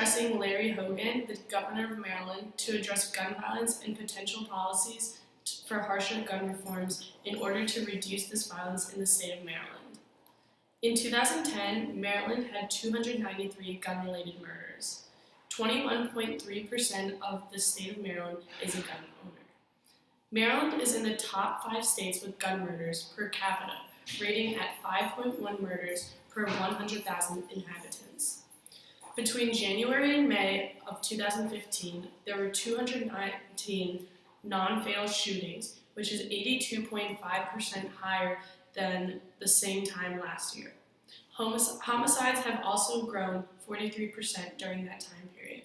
pressing Larry Hogan, the governor of Maryland, to address gun violence and potential policies for harsher gun reforms in order to reduce this violence in the state of Maryland. In 2010, Maryland had 293 gun-related murders. 21.3% of the state of Maryland is a gun owner. Maryland is in the top 5 states with gun murders per capita, rating at 5.1 murders per 100,000 inhabitants. Between January and May of 2015, there were 219 non-fatal shootings, which is 82.5% higher than the same time last year. Homicides have also grown 43% during that time period.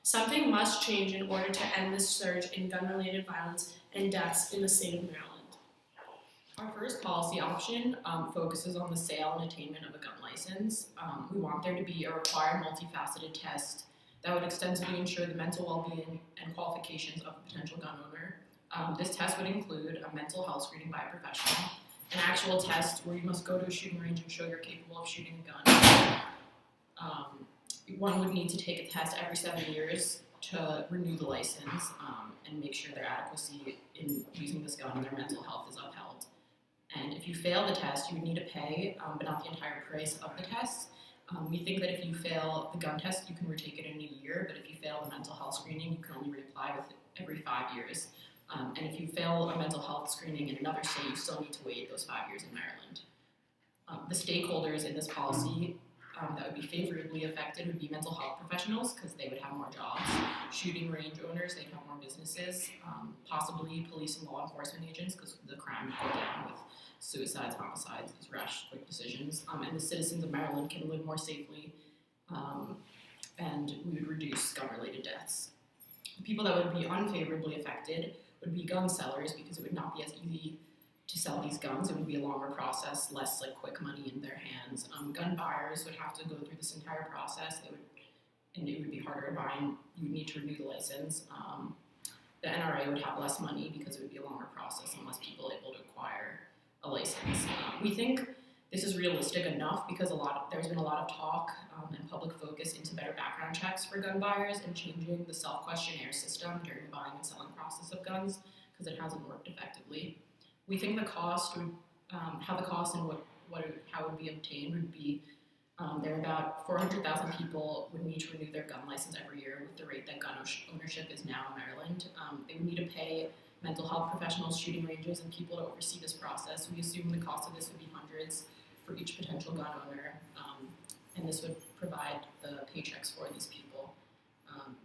Something must change in order to end this surge in gun-related violence and deaths in the state of Maryland. Our first policy option focuses on the sale and attainment of a gun license. We want there to be a required multifaceted test that would extensively ensure the mental well-being and qualifications of a potential gun owner. This test would include a mental health screening by a professional, an actual test where you must go to a shooting range and show you're capable of shooting a gun. One would need to take a test every 7 years to renew the license and make sure their adequacy in using this gun and their mental health is upheld. And if you fail the test, you would need to pay, but not the entire price of the test. We think that if you fail the gun test, you can retake it in a year, but if you fail the mental health screening, you can only reapply with it every 5 years. And if you fail a mental health screening in another state, you still need to wait those 5 years in Maryland. The stakeholders in this policy that would be favorably affected would be mental health professionals, because they would have more jobs, shooting range owners, they'd have more businesses, possibly police and law enforcement agents, because the crime would go down with suicides, homicides, these rash, quick decisions, and the citizens of Maryland can live more safely, and we would reduce gun-related deaths. The people that would be unfavorably affected would be gun sellers, because it would not be as easy to sell these guns. It would be a longer process, less like quick money in their hands. Gun buyers would have to go through this entire process. And it would be harder to buy, and you would need to renew the license. The NRA would have less money because it would be a longer process and less people able to acquire a license. We think this is realistic enough because there's been a lot of talk and public focus into better background checks for gun buyers and changing the self-questionnaire system during the buying and selling process of guns, because it hasn't worked effectively. We think the cost would, how the cost and how it would be obtained would be, there are about 400,000 people would need to renew their gun license every year with the rate that gun ownership is now in Maryland. They would need to pay mental health professionals, shooting ranges, and people to oversee this process. We assume the cost of this would be hundreds for each potential gun owner, and this would provide the paychecks for these people.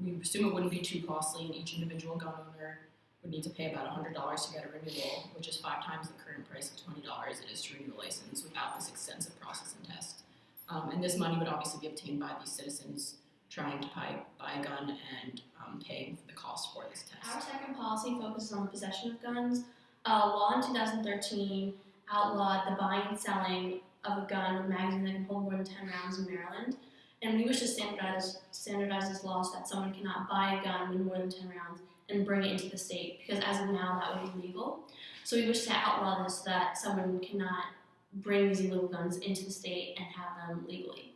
We assume it wouldn't be too costly, and each individual gun owner would need to pay about $100 to get a renewal, which is 5 times the current price of $20 it is to renew a license without this extensive process and test. And this money would obviously be obtained by these citizens trying to buy a gun and paying for the cost for this test. Our second policy focuses on the possession of guns. A law in 2013 outlawed the buying and selling of a gun with a magazine that can hold more than 10 rounds in Maryland. And we wish to standardize this law so that someone cannot buy a gun with more than 10 rounds and bring it into the state, because as of now that would be illegal. So we wish to outlaw this so that someone cannot bring these illegal guns into the state and have them legally.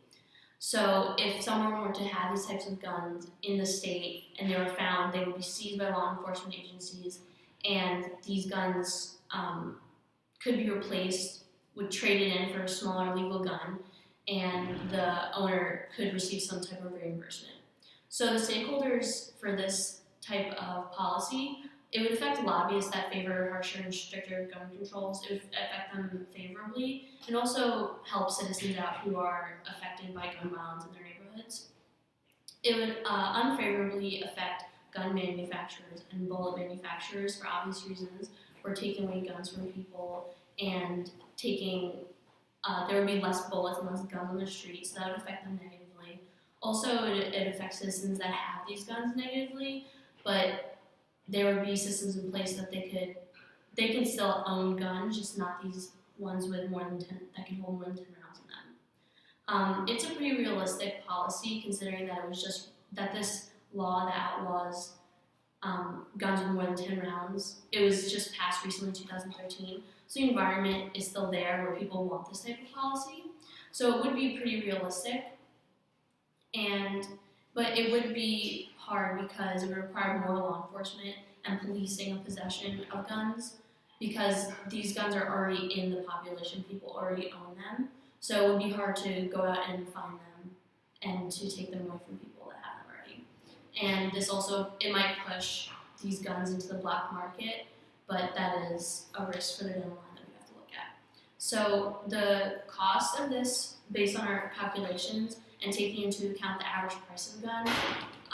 So if someone were to have these types of guns in the state and they were found, they would be seized by law enforcement agencies, and these guns could be replaced, would trade it in for a smaller legal gun, and the owner could receive some type of reimbursement. So the stakeholders for this type of policy, it would affect lobbyists that favor harsher and stricter gun controls. It would affect them favorably, and also help citizens out who are affected by gun violence in their neighborhoods. It would unfavorably affect gun manufacturers and bullet manufacturers for obvious reasons. We're taking away guns from people and there would be less bullets and less guns on the street, so that would affect them negatively. Also, it affects citizens that have these guns negatively, but there would be systems in place that they can still own guns, just not these ones with more than 10 that can hold more than 10 rounds in them. It's a pretty realistic policy, considering that this law that outlaws guns with more than 10 rounds, it was just passed recently in 2013. So the environment is still there where people want this type of policy. So it would be pretty realistic. And But it would be hard because it would require more law enforcement and policing of possession of guns because these guns are already in the population, people already own them. So it would be hard to go out and find them and to take them away from people that have them already. And this also, it might push these guns into the black market, but that is a risk for the gun line that we have to look at. So the cost of this, based on our calculations, and taking into account the average price of a gun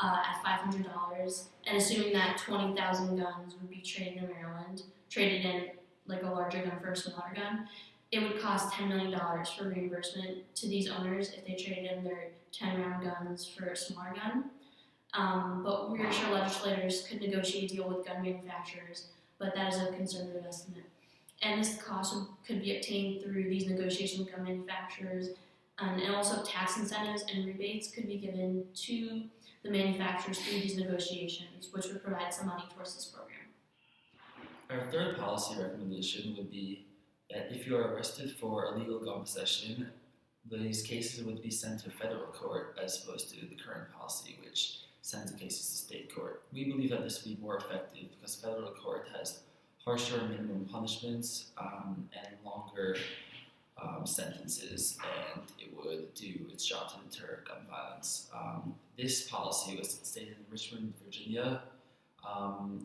at $500, and assuming that 20,000 guns would be traded in Maryland, traded in like a larger gun for a smaller gun, it would cost $10 million for reimbursement to these owners if they traded in their 10-round guns for a smaller gun. But we are sure legislators could negotiate a deal with gun manufacturers, but that is a conservative estimate. And this cost could be obtained through these negotiations with gun manufacturers, and also tax incentives and rebates could be given to the manufacturers through these negotiations, which would provide some money towards this program. Our third policy recommendation would be that if you are arrested for illegal gun possession, these cases would be sent to federal court as opposed to the current policy, which sends the cases to state court. We believe that this would be more effective because federal court has harsher minimum punishments and longer sentences, and it would do its job to deter gun violence. This policy was stated in Richmond, Virginia,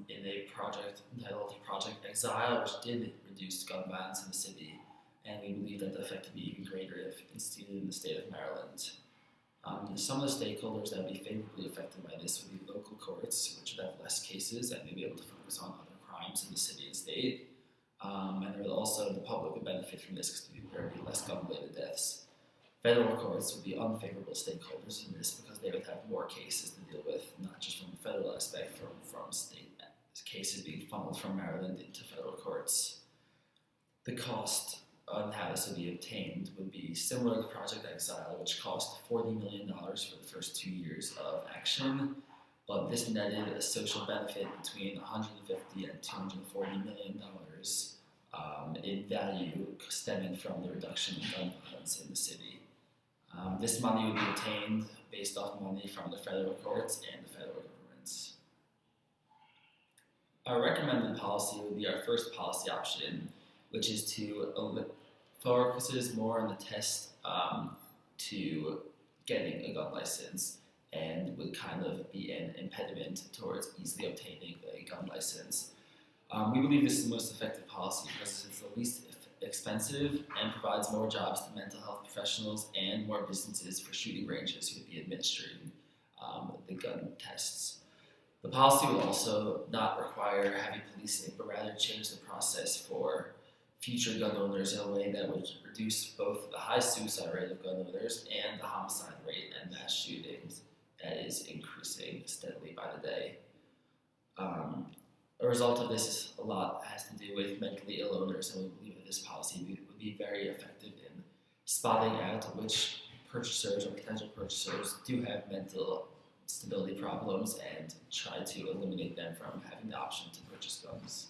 in a project entitled Project Exile, which did reduce gun violence in the city, and we believe that the effect would be even greater if instituted in the state of Maryland. Some of the stakeholders that would be favorably affected by this would be local courts, which would have less cases and may be able to focus on other crimes in the city and state. And there would also, the public would benefit from this because there would be less gun-related deaths. Federal courts would be unfavorable stakeholders in this because they would have more cases to deal with, not just from the federal aspect, from state cases being funneled from Maryland into federal courts. The cost on how this would be obtained would be similar to Project Exile, which cost $40 million for the first 2 years of action, but this netted a social benefit between $150 and $240 million in value stemming from the reduction in gun violence in the city. This money would be obtained based off money from the federal courts and the federal governments. Our recommended policy would be our first policy option, which is to focuses more on the test to getting a gun license and would kind of be an impediment towards easily obtaining a gun license. We believe this is the most effective policy because it's the least expensive and provides more jobs to mental health professionals and more businesses for shooting ranges who would be administering the gun tests. The policy would also not require heavy policing, but rather change the process for future gun owners in a way that would reduce both the high suicide rate of gun owners and the homicide rate and mass shootings that is increasing steadily by the day. A result of this a lot has to do with mentally ill owners, and we believe that this policy would be very effective in spotting out which purchasers or potential purchasers do have mental stability problems and try to eliminate them from having the option to purchase guns.